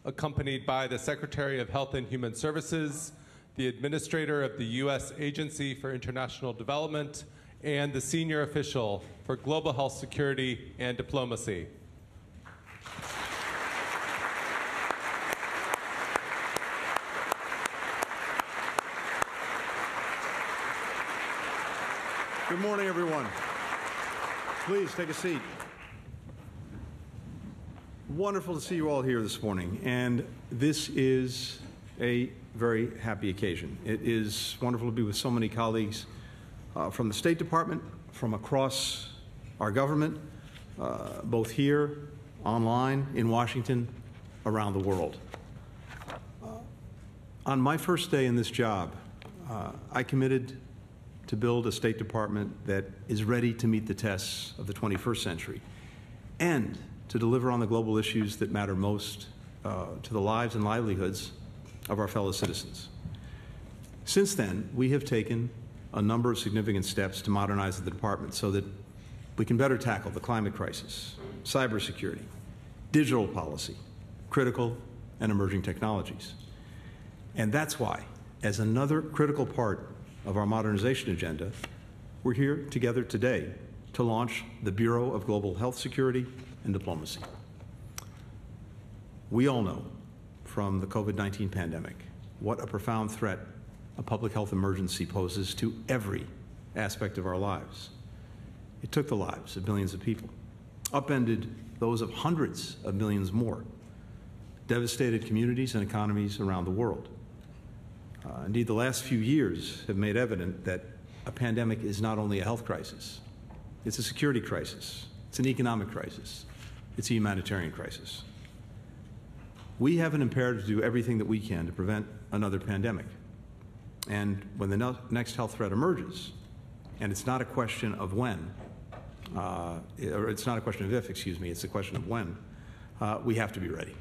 accompanied by the Secretary of Health and Human Services, the Administrator of the U.S. Agency for International Development, and the Senior Official for Global Health Security and Diplomacy. Good morning, everyone. Please take a seat. Wonderful to see you all here this morning, and this is a very happy occasion. It is wonderful to be with so many colleagues from the State Department, from across our government, both here, online, in Washington, around the world. On my first day in this job, I committed to build a State Department that is ready to meet the tests of the 21st century and to deliver on the global issues that matter most to the lives and livelihoods of our fellow citizens. Since then, we have taken a number of significant steps to modernize the department so that we can better tackle the climate crisis, cybersecurity, digital policy, critical and emerging technologies. And that's why, as another critical part of our modernization agenda, we're here together today to launch the Bureau of Global Health Security and Diplomacy. We all know from the COVID-19 pandemic what a profound threat a public health emergency poses to every aspect of our lives. It took the lives of millions of people, upended those of hundreds of millions more, devastated communities and economies around the world. Indeed, the last few years have made evident that a pandemic is not only a health crisis, it's a security crisis, it's an economic crisis, it's a humanitarian crisis. We have an imperative to do everything that we can to prevent another pandemic. And when the next health threat emerges, and it's not a question of when, or it's not a question of if, excuse me, it's a question of when, we have to be ready.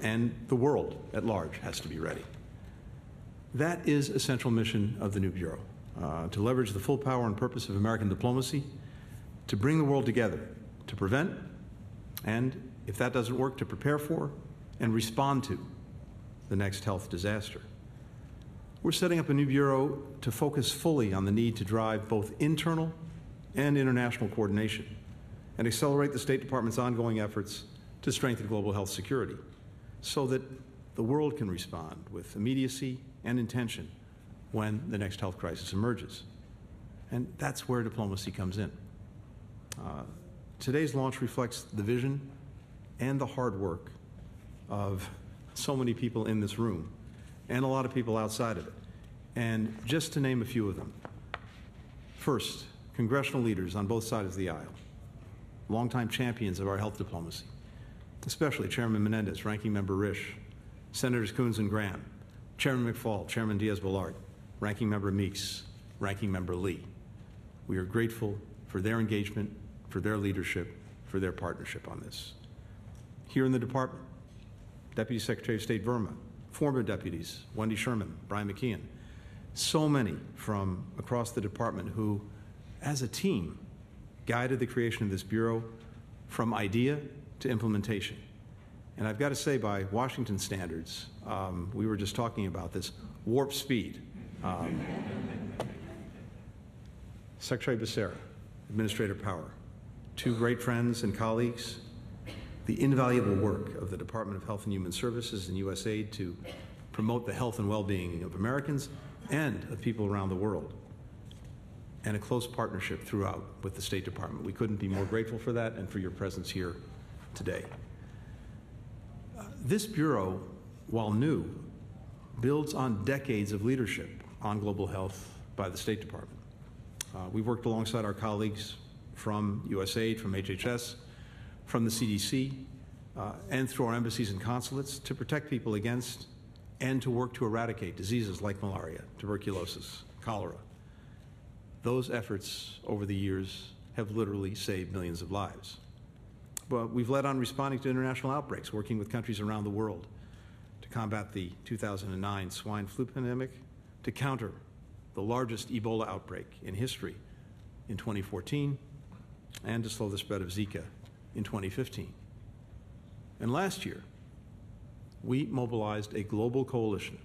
And the world at large has to be ready. That is a central mission of the new Bureau, to leverage the full power and purpose of American diplomacy to bring the world together, to prevent, and if that doesn't work, to prepare for and respond to the next health disaster. We're setting up a new Bureau to focus fully on the need to drive both internal and international coordination and accelerate the State Department's ongoing efforts to strengthen global health security so that the world can respond with immediacy and intention when the next health crisis emerges. And that's where diplomacy comes in. Today's launch reflects the vision and the hard work of so many people in this room and a lot of people outside of it. And just to name a few of them. First, congressional leaders on both sides of the aisle, longtime champions of our health diplomacy, especially Chairman Menendez, Ranking Member Risch, Senators Coons and Graham, Chairman McFaul, Chairman Diaz-Balart, Ranking Member Meeks, Ranking Member Lee. We are grateful for their engagement, for their leadership, for their partnership on this. Here in the department, Deputy Secretary of State Verma, former deputies, Wendy Sherman, Brian McKeon, so many from across the department who, as a team, guided the creation of this Bureau from idea to implementation. And I've got to say, by Washington standards, we were just talking about this, warp speed. Secretary Becerra, Administrator Power, two great friends and colleagues, the invaluable work of the Department of Health and Human Services and USAID to promote the health and well-being of Americans and of people around the world, and a close partnership throughout with the State Department. We couldn't be more grateful for that and for your presence here today. This Bureau, while new, builds on decades of leadership on global health by the State Department. We've worked alongside our colleagues from USAID, from HHS, from the CDC, and through our embassies and consulates to protect people against and to work to eradicate diseases like malaria, tuberculosis, cholera. Those efforts over the years have literally saved millions of lives. But we've led on responding to international outbreaks, working with countries around the world to combat the 2009 swine flu pandemic, to counter the largest Ebola outbreak in history in 2014, and to slow the spread of Zika in 2015. And last year, we mobilized a global coalition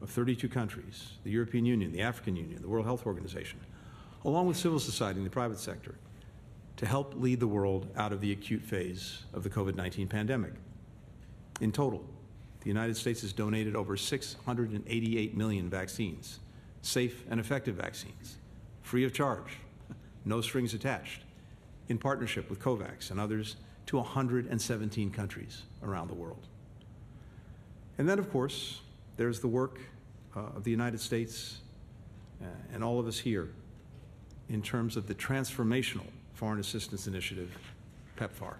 of 32 countries, the European Union, the African Union, the World Health Organization, along with civil society and the private sector, to help lead the world out of the acute phase of the COVID-19 pandemic. In total, the United States has donated over 688 million vaccines, safe and effective vaccines, free of charge, no strings attached, in partnership with COVAX and others, to 117 countries around the world. And then, of course, there's the work of the United States and all of us here in terms of the transformational Foreign Assistance Initiative, PEPFAR.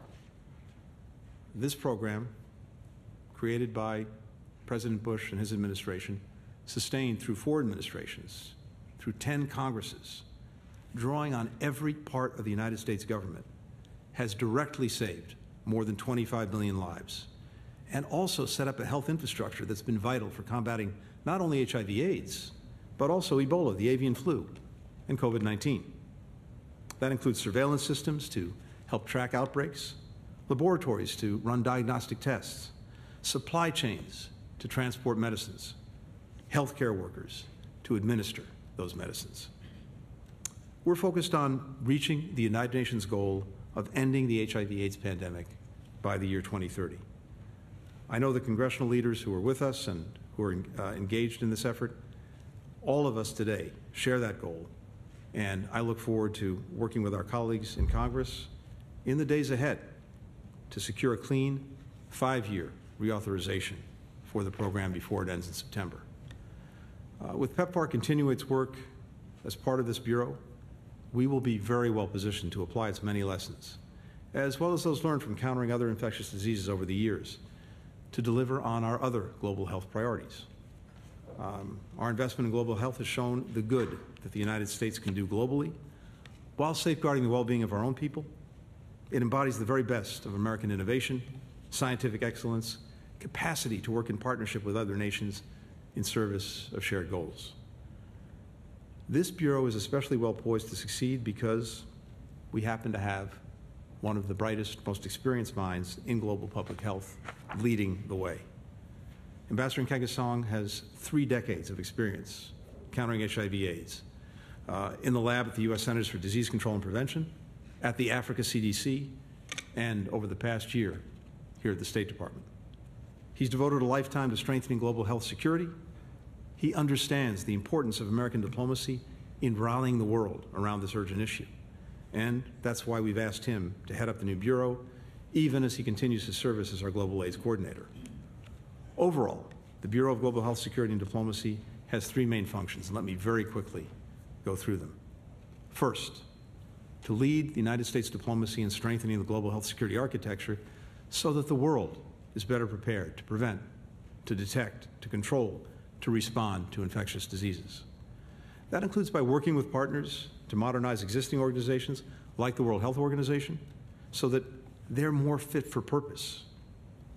This program, created by President Bush and his administration, sustained through 4 administrations, through 10 Congresses, drawing on every part of the United States government, has directly saved more than 25 million lives, and also set up a health infrastructure that's been vital for combating not only HIV/AIDS, but also Ebola, the avian flu, and COVID-19. That includes surveillance systems to help track outbreaks, laboratories to run diagnostic tests, supply chains to transport medicines, healthcare workers to administer those medicines. We're focused on reaching the United Nations goal of ending the HIV/AIDS pandemic by the year 2030. I know the congressional leaders who are with us and who are engaged in this effort, all of us today share that goal, and I look forward to working with our colleagues in Congress in the days ahead to secure a clean 5-year reauthorization for the program before it ends in September. With PEPFAR continuing its work as part of this Bureau, we will be very well positioned to apply its many lessons, as well as those learned from countering other infectious diseases over the years, to deliver on our other global health priorities. Our investment in global health has shown the good that the United States can do globally while safeguarding the well-being of our own people. It embodies the very best of American innovation, scientific excellence, capacity to work in partnership with other nations in service of shared goals. This Bureau is especially well poised to succeed because we happen to have one of the brightest, most experienced minds in global public health leading the way. Ambassador Nkengasong has 3 decades of experience countering HIV/AIDS in the lab at the U.S. Centers for Disease Control and Prevention, at the Africa CDC, and over the past year here at the State Department. He's devoted a lifetime to strengthening global health security. He understands the importance of American diplomacy in rallying the world around this urgent issue. And that's why we've asked him to head up the new Bureau, even as he continues his service as our Global AIDS Coordinator. Overall, the Bureau of Global Health Security and Diplomacy has 3 main functions, and let me very quickly go through them. First, to lead the United States diplomacy in strengthening the global health security architecture so that the world is better prepared to prevent, to detect, to control, to respond to infectious diseases. That includes by working with partners to modernize existing organizations like the World Health Organization so that they're more fit for purpose,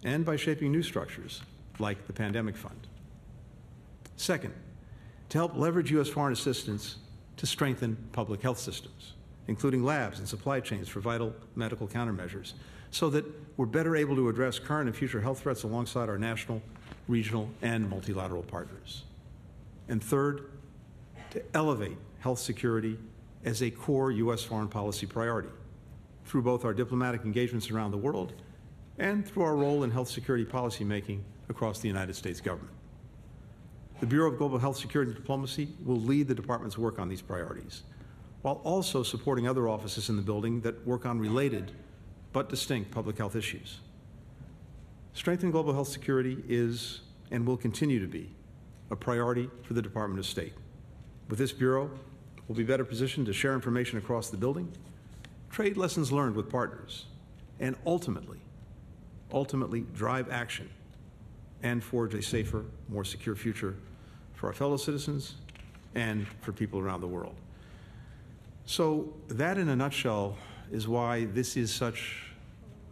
and by shaping new structures like the Pandemic Fund. Second, to help leverage U.S. foreign assistance to strengthen public health systems, including labs and supply chains for vital medical countermeasures, so that we're better able to address current and future health threats alongside our national, regional, and multilateral partners. And third, to elevate health security as a core U.S. foreign policy priority through both our diplomatic engagements around the world and through our role in health security policymaking across the United States government. The Bureau of Global Health Security and Diplomacy will lead the department's work on these priorities, while also supporting other offices in the building that work on related but distinct public health issues. Strengthening global health security is and will continue to be a priority for the Department of State. With this Bureau, we'll be better positioned to share information across the building, trade lessons learned with partners, and ultimately drive action and forge a safer, more secure future for our fellow citizens and for people around the world. So that, in a nutshell, is why this is such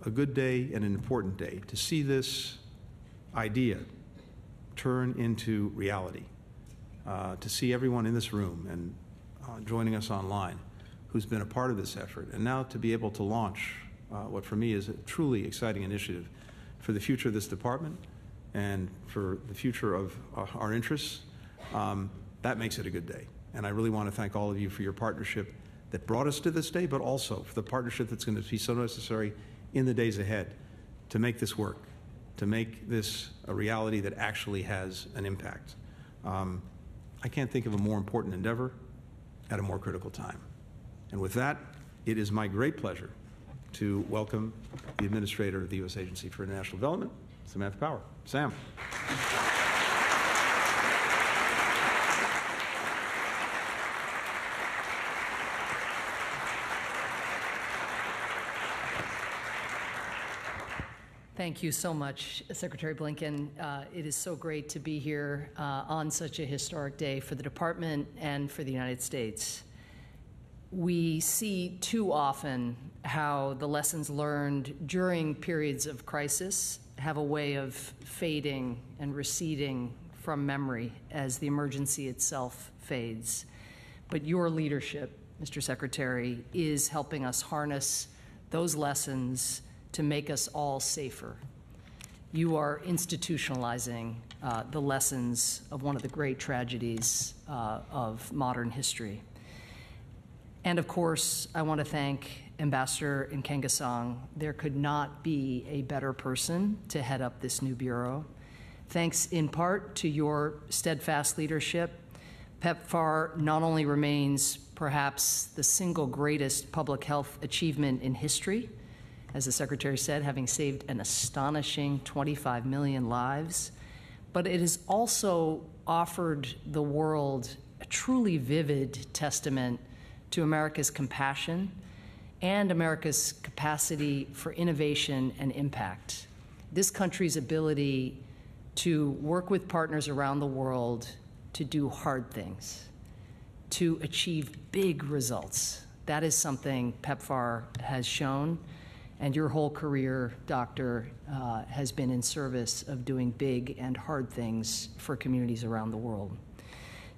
a good day and an important day, to see this idea turn into reality, to see everyone in this room and joining us online who's been a part of this effort, and now to be able to launch what for me is a truly exciting initiative for the future of this department and for the future of our interests, that makes it a good day. And I really want to thank all of you for your partnership that brought us to this day, but also for the partnership that's going to be so necessary in the days ahead to make this work, to make this a reality that actually has an impact. I can't think of a more important endeavor at a more critical time. And with that, it is my great pleasure to welcome the Administrator of the U.S. Agency for International Development, Samantha Power. Sam. Thank you so much, Secretary Blinken. It is so great to be here on such a historic day for the Department and for the United States. We see too often how the lessons learned during periods of crisis have a way of fading and receding from memory as the emergency itself fades. But your leadership, Mr. Secretary, is helping us harness those lessons to make us all safer. You are institutionalizing the lessons of one of the great tragedies of modern history. And of course, I want to thank Ambassador Nkengasong. There could not be a better person to head up this new bureau. Thanks in part to your steadfast leadership, PEPFAR not only remains perhaps the single greatest public health achievement in history, as the Secretary said, having saved an astonishing 25 million lives, but it has also offered the world a truly vivid testament to America's compassion and America's capacity for innovation and impact. This country's ability to work with partners around the world to do hard things, to achieve big results. That is something PEPFAR has shown, and your whole career, Doctor, has been in service of doing big and hard things for communities around the world.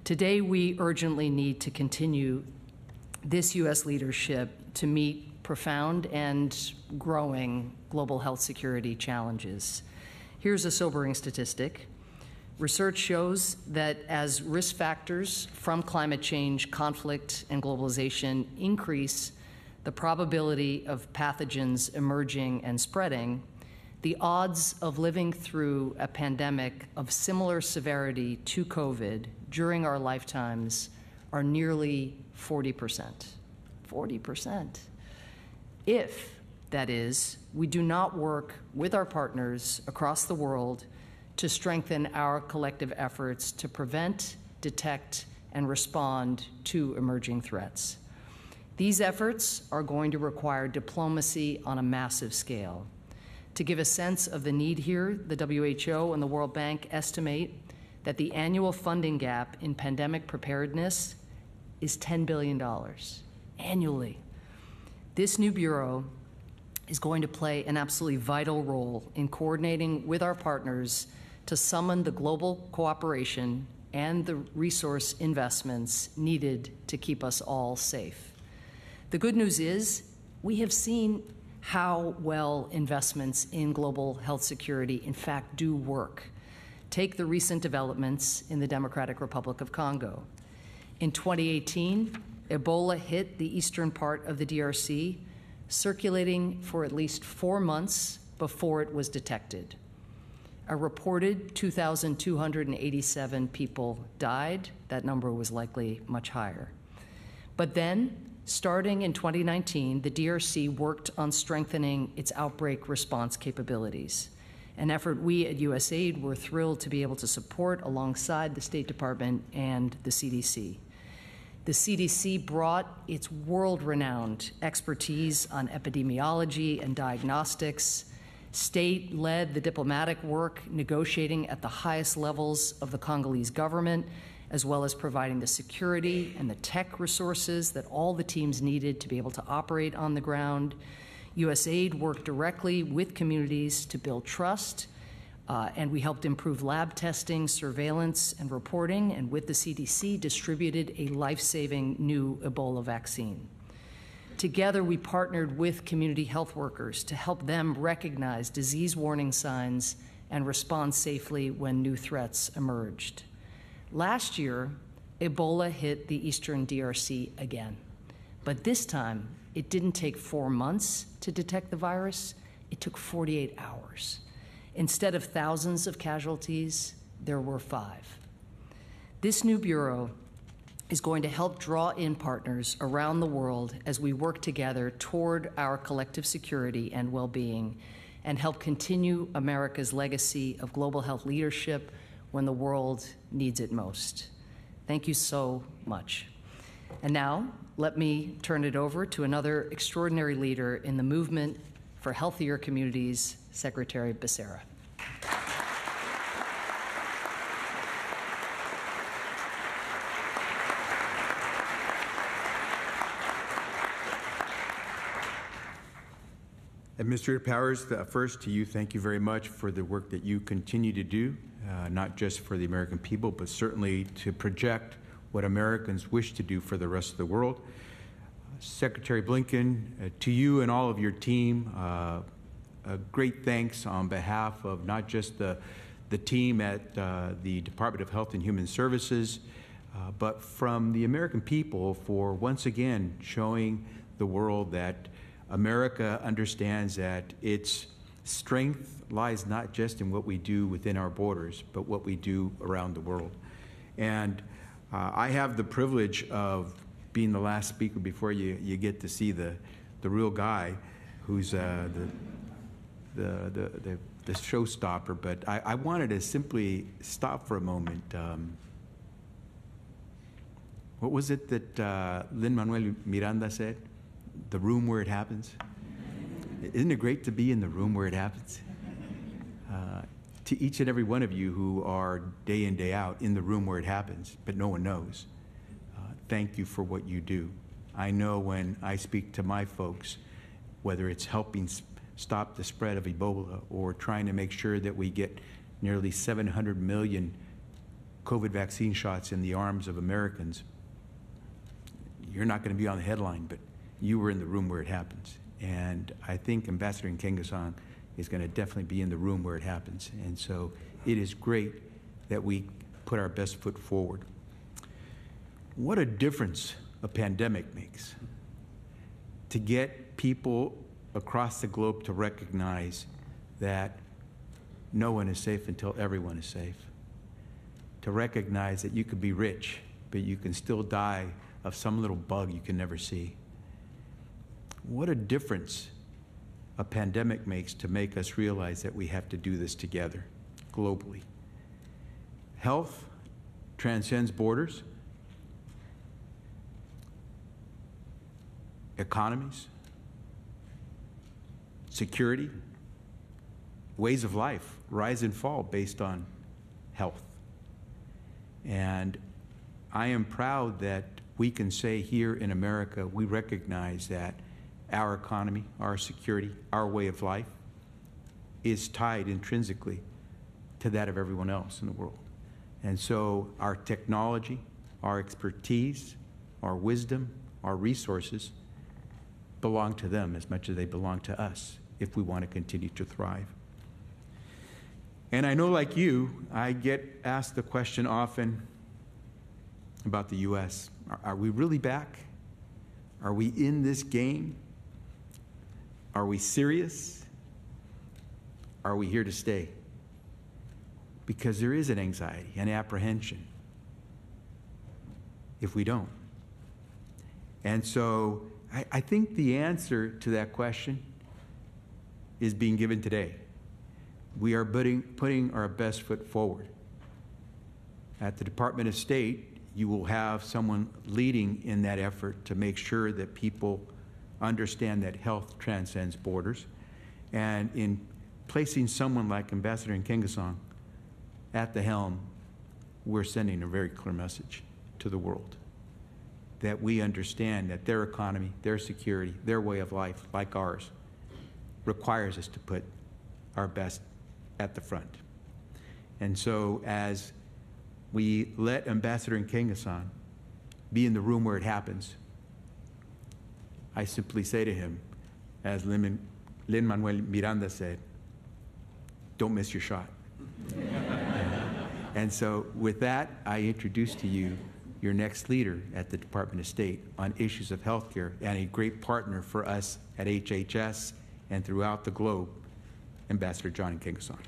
Today, we urgently need to continue this U.S. leadership to meet profound and growing global health security challenges. Here's a sobering statistic. Research shows that as risk factors from climate change, conflict, and globalization increase the probability of pathogens emerging and spreading, the odds of living through a pandemic of similar severity to COVID during our lifetimes are nearly 40%. 40%. If, that is, we do not work with our partners across the world to strengthen our collective efforts to prevent, detect, and respond to emerging threats. These efforts are going to require diplomacy on a massive scale. To give a sense of the need here, the WHO and the World Bank estimate that the annual funding gap in pandemic preparedness is $10 billion annually. This new bureau is going to play an absolutely vital role in coordinating with our partners to summon the global cooperation and the resource investments needed to keep us all safe. The good news is we have seen how well investments in global health security in fact do work. Take the recent developments in the Democratic Republic of Congo. In 2018, Ebola hit the eastern part of the DRC, circulating for at least 4 months before it was detected. A reported 2,287 people died. That number was likely much higher. But then, starting in 2019, the DRC worked on strengthening its outbreak response capabilities, an effort we at USAID were thrilled to be able to support alongside the State Department and the CDC. The CDC brought its world-renowned expertise on epidemiology and diagnostics. State led the diplomatic work, negotiating at the highest levels of the Congolese government, as well as providing the security and the tech resources that all the teams needed to be able to operate on the ground. USAID worked directly with communities to build trust, and we helped improve lab testing, surveillance, and reporting, and with the CDC distributed a life-saving new Ebola vaccine. Together, we partnered with community health workers to help them recognize disease warning signs and respond safely when new threats emerged. Last year, Ebola hit the eastern DRC again. But this time, it didn't take 4 months to detect the virus. It took 48 hours. Instead of thousands of casualties, there were 5. This new bureau is going to help draw in partners around the world as we work together toward our collective security and well-being, and help continue America's legacy of global health leadership when the world needs it most. Thank you so much. And now, let me turn it over to another extraordinary leader in the movement for healthier communities, Secretary Becerra. Administrator Powers, first to you, thank you very much for the work that you continue to do, not just for the American people, but certainly to project what Americans wish to do for the rest of the world. Secretary Blinken, to you and all of your team, a great thanks on behalf of not just the team at the Department of Health and Human Services, but from the American people for once again showing the world that America understands that its strength lies not just in what we do within our borders, but what we do around the world. And I have the privilege of being the last speaker before you get to see the real guy who's the showstopper. But I wanted to simply stop for a moment. What was it that Lin-Manuel Miranda said? The room where it happens. Isn't it great to be in the room where it happens? To each and every one of you who are day in, day out in the room where it happens, but no one knows, thank you for what you do. I know when I speak to my folks, whether it's helping stop the spread of Ebola or trying to make sure that we get nearly 700 million COVID vaccine shots in the arms of Americans, you're not going to be on the headline, but you were in the room where it happens. And I think Ambassador Nkengasong is going to definitely be in the room where it happens. And so it is great that we put our best foot forward. What a difference a pandemic makes to get people across the globe to recognize that no one is safe until everyone is safe. To recognize that you could be rich, but you can still die of some little bug you can never see. What a difference a pandemic makes to make us realize that we have to do this together, globally. Health transcends borders, economies, security, ways of life rise and fall based on health. And I am proud that we can say here in America, we recognize that our economy, our security, our way of life is tied intrinsically to that of everyone else in the world. And so our technology, our expertise, our wisdom, our resources belong to them as much as they belong to us if we want to continue to thrive. And I know, like you, I get asked the question often about the U.S. Are we really back? Are we in this game? Are we serious? Are we here to stay? Because there is an anxiety, an apprehension if we don't. And so I think the answer to that question is being given today. We are putting our best foot forward. At the Department of State, you will have someone leading in that effort to make sure that people understand that health transcends borders. And in placing someone like Ambassador Nkengasong at the helm, we're sending a very clear message to the world that we understand that their economy, their security, their way of life, like ours, requires us to put our best at the front. And so as we let Ambassador Nkengasong be in the room where it happens, I simply say to him, as Lin-Manuel Miranda said, don't miss your shot. And so with that, I introduce to you your next leader at the Department of State on issues of healthcare and a great partner for us at HHS and throughout the globe, Ambassador John Nkengasong.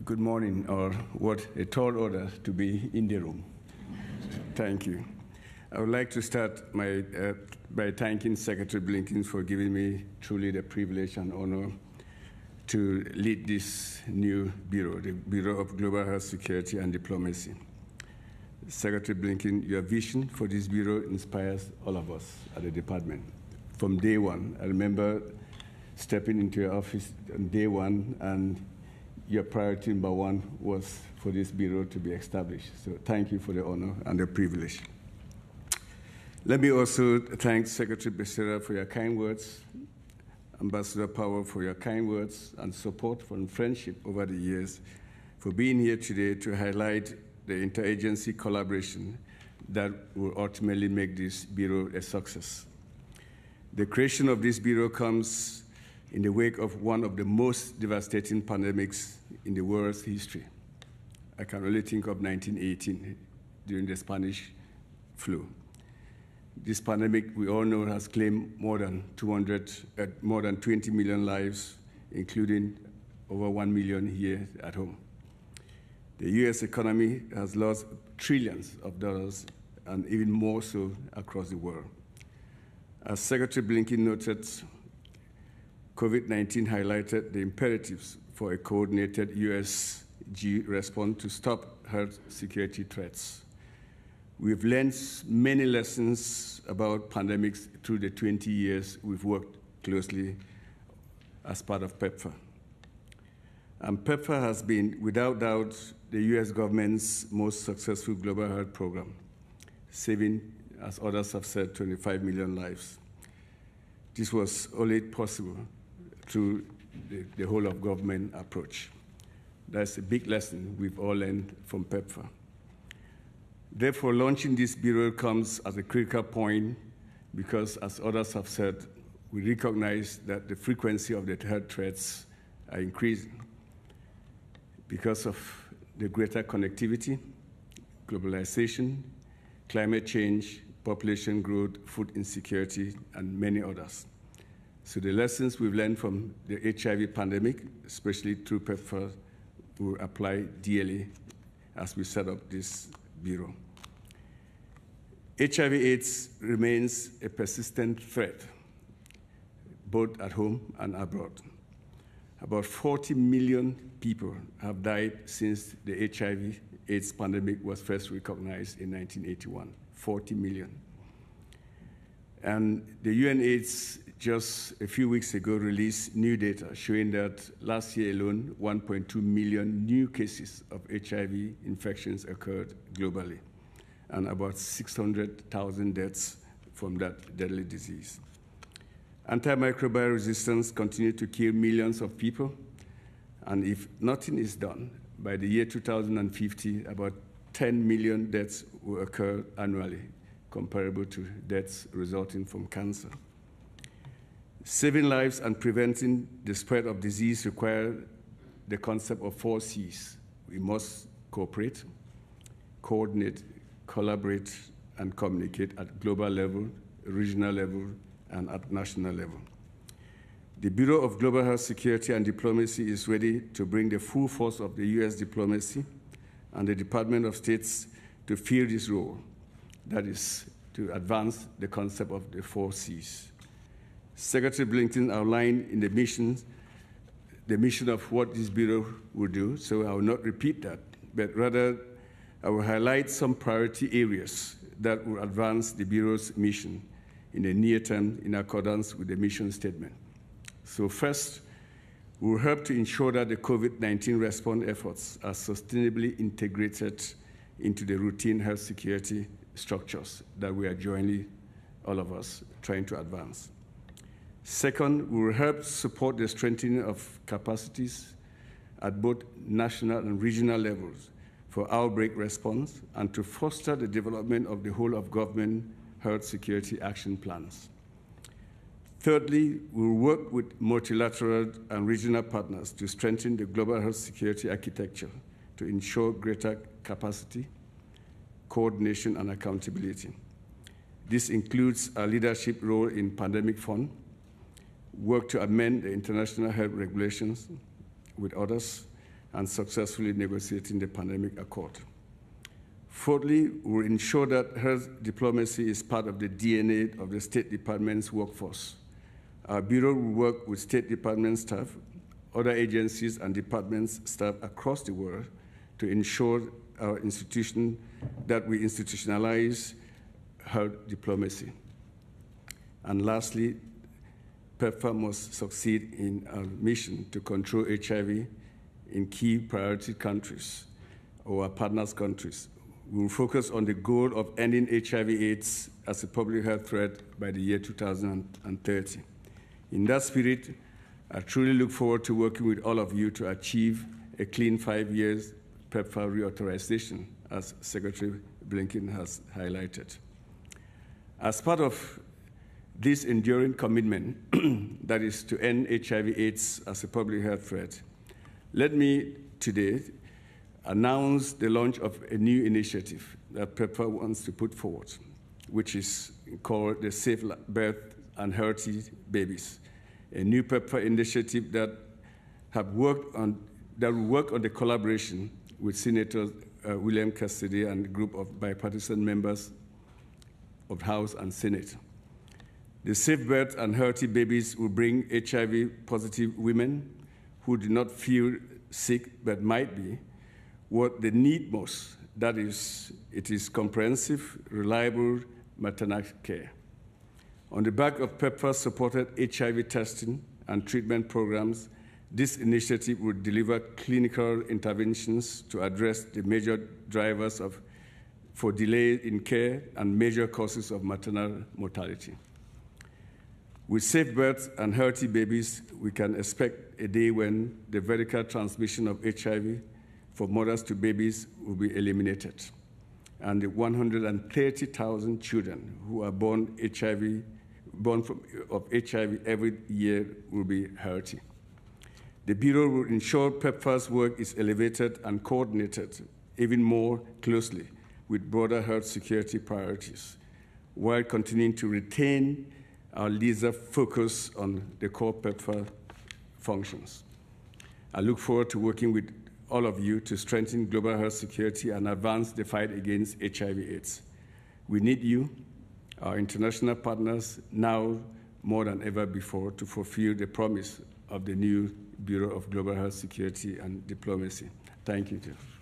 Good morning, or what a tall order to be in the room. Thank you. I would like to start by thanking Secretary Blinken for giving me truly the privilege and honor to lead this new bureau, the Bureau of Global Health Security and Diplomacy. Secretary Blinken, your vision for this bureau inspires all of us at the department. From day one, I remember stepping into your office on day one, and your priority number one was for this bureau to be established. So thank you for the honor and the privilege. Let me also thank Secretary Becerra for your kind words, Ambassador Powell for your kind words and support and friendship over the years, for being here today to highlight the interagency collaboration that will ultimately make this bureau a success. The creation of this bureau comes in the wake of one of the most devastating pandemics in the world's history. I can only think of 1918 during the Spanish flu. This pandemic, we all know, has claimed more than 20 million lives, including over 1 million here at home. The US economy has lost trillions of dollars, and even more so across the world. As Secretary Blinken noted, COVID-19 highlighted the imperatives for a coordinated USG response to stop health security threats. We've learned many lessons about pandemics through the 20 years we've worked closely as part of PEPFAR. And PEPFAR has been, without doubt, the US government's most successful global health program, saving, as others have said, 25 million lives. This was only possible through the whole of government approach. That's a big lesson we've all learned from PEPFAR. Therefore, launching this bureau comes as a critical point because, as others have said, we recognize that the frequency of the health threats are increasing because of the greater connectivity, globalization, climate change, population growth, food insecurity, and many others. So the lessons we've learned from the HIV pandemic, especially through PEPFAR, will apply dearly as we set up this bureau. HIV/AIDS remains a persistent threat, both at home and abroad. About 40 million people have died since the HIV/AIDS pandemic was first recognized in 1981, 40 million. And the UNAIDS just a few weeks ago released new data showing that last year alone, 1.2 million new cases of HIV infections occurred globally, and about 600,000 deaths from that deadly disease. Antimicrobial resistance continues to kill millions of people, and if nothing is done, by the year 2050, about 10 million deaths will occur annually, comparable to deaths resulting from cancer. Saving lives and preventing the spread of disease require the concept of 4 C's. We must cooperate, coordinate, collaborate, and communicate at global level, regional level, and at national level. The Bureau of Global Health Security and Diplomacy is ready to bring the full force of the US diplomacy and the Department of State to fill this role, that is, to advance the concept of the 4 C's. Secretary Blinken outlined in the mission of what this Bureau will do, so I will not repeat that, but rather I will highlight some priority areas that will advance the Bureau's mission in the near term in accordance with the mission statement. So first, we will help to ensure that the COVID-19 response efforts are sustainably integrated into the routine health security structures that we are jointly all of us, trying to advance. Second, we will help support the strengthening of capacities at both national and regional levels for outbreak response and to foster the development of the whole of government health security action plans. Thirdly, we will work with multilateral and regional partners to strengthen the global health security architecture to ensure greater capacity, coordination, and accountability. This includes a leadership role in Pandemic Fund, work to amend the international health regulations with others, and successfully negotiating the Pandemic Accord. Fourthly, we will ensure that health diplomacy is part of the DNA of the State Department's workforce. Our Bureau will work with State Department staff, other agencies, and departments staff across the world to ensure our institution that we institutionalize health diplomacy. And lastly, PEPFAR must succeed in our mission to control HIV in key priority countries or our partners' countries. We will focus on the goal of ending HIV/AIDS as a public health threat by the year 2030. In that spirit, I truly look forward to working with all of you to achieve a clean 5 years PEPFAR reauthorization, as Secretary Blinken has highlighted. As part of this enduring commitment, that is to end HIV/AIDS as a public health threat, let me today announce the launch of a new initiative that PEPFAR wants to put forward, which is called the Safe Birth and Healthy Babies, a new PEPFAR initiative that will work on the collaboration with Senator William Cassidy and a group of bipartisan members of House and Senate. The Safe Birth and Healthy Babies will bring HIV-positive women who do not feel sick but might be what they need most. That is, it is comprehensive, reliable maternal care. On the back of PEPFAR-supported HIV testing and treatment programs, this initiative will deliver clinical interventions to address the major drivers for delay in care and major causes of maternal mortality. With Safe Births and Healthy Babies, we can expect a day when the vertical transmission of HIV from mothers to babies will be eliminated, and the 130,000 children who are born of HIV every year will be healthy. The Bureau will ensure PEPFAR's work is elevated and coordinated even more closely with broader health security priorities, while continuing to retain our laser focus on the core PEPFAR functions. I look forward to working with all of you to strengthen global health security and advance the fight against HIV/AIDS. We need you, our international partners, now more than ever before to fulfill the promise of the new Bureau of Global Health Security and Diplomacy. Thank you, Jeff.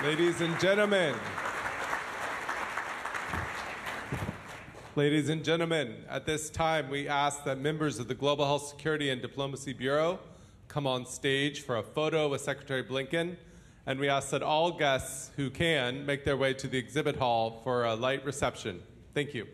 Ladies and gentlemen, at this time we ask that members of the Global Health Security and Diplomacy Bureau come on stage for a photo with Secretary Blinken, and we ask that all guests who can make their way to the exhibit hall for a light reception. Thank you.